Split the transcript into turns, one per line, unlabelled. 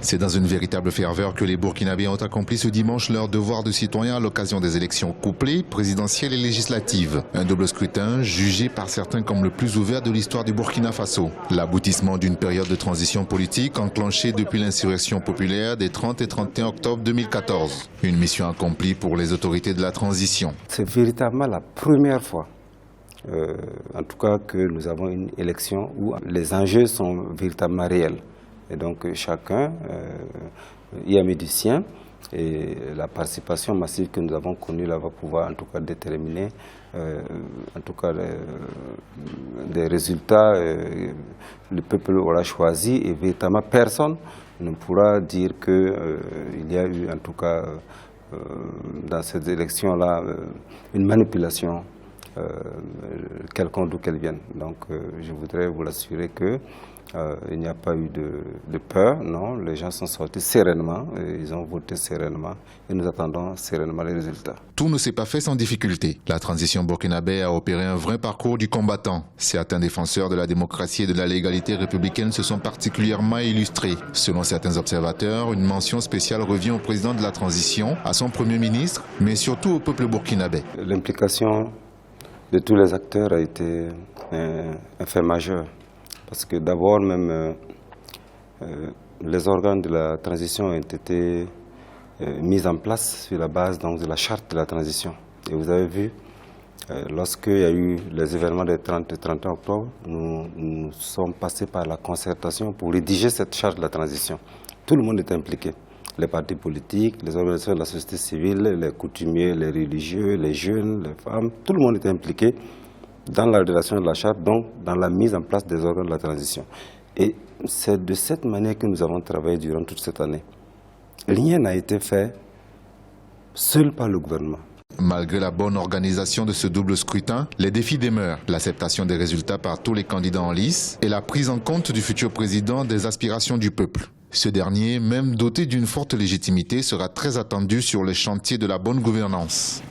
C'est dans une véritable ferveur que les Burkinabés ont accompli ce dimanche leur devoir de citoyen à l'occasion des élections couplées, présidentielles et législatives. Un double scrutin jugé par certains comme le plus ouvert de l'histoire du Burkina Faso. L'aboutissement d'une période de transition politique enclenchée depuis l'insurrection populaire des 30 et 31 octobre 2014. Une mission accomplie pour les autorités de la transition.
C'est véritablement la première fois, en tout cas, que nous avons une élection où les enjeux sont véritablement réels. Et donc chacun y a mis du sien, et la participation massive que nous avons connue là va pouvoir en tout cas déterminer en tout cas des résultats. Le peuple aura choisi et véritablement personne ne pourra dire qu'il y a eu en tout cas dans cette élection-là une manipulation quelconque d'où qu'elle vienne. Donc je voudrais vous l'assurer que il n'y a pas eu de peur, non, les gens sont sortis sereinement, ils ont voté sereinement et nous attendons sereinement les résultats.
Tout ne s'est pas fait sans difficulté. La transition burkinabé a opéré un vrai parcours du combattant. Certains défenseurs de la démocratie et de la légalité républicaine se sont particulièrement illustrés. Selon certains observateurs, une mention spéciale revient au président de la transition, à son premier ministre, mais surtout au peuple burkinabé.
L'implication de tous les acteurs a été un fait majeur. Parce que d'abord même, les organes de la transition ont été mis en place sur la base donc, de la charte de la transition. Et vous avez vu, lorsqu'il y a eu les événements des 30 et 31 octobre, nous sommes passés par la concertation pour rédiger cette charte de la transition. Tout le monde est impliqué. Les partis politiques, les organisations de la société civile, les coutumiers, les religieux, les jeunes, les femmes, tout le monde est impliqué dans la rédaction de la charte, donc dans la mise en place des organes de la transition. Et c'est de cette manière que nous avons travaillé durant toute cette année. Rien n'a été fait seul par le gouvernement.
Malgré la bonne organisation de ce double scrutin, les défis demeurent. L'acceptation des résultats par tous les candidats en lice et la prise en compte du futur président des aspirations du peuple. Ce dernier, même doté d'une forte légitimité, sera très attendu sur les chantiers de la bonne gouvernance.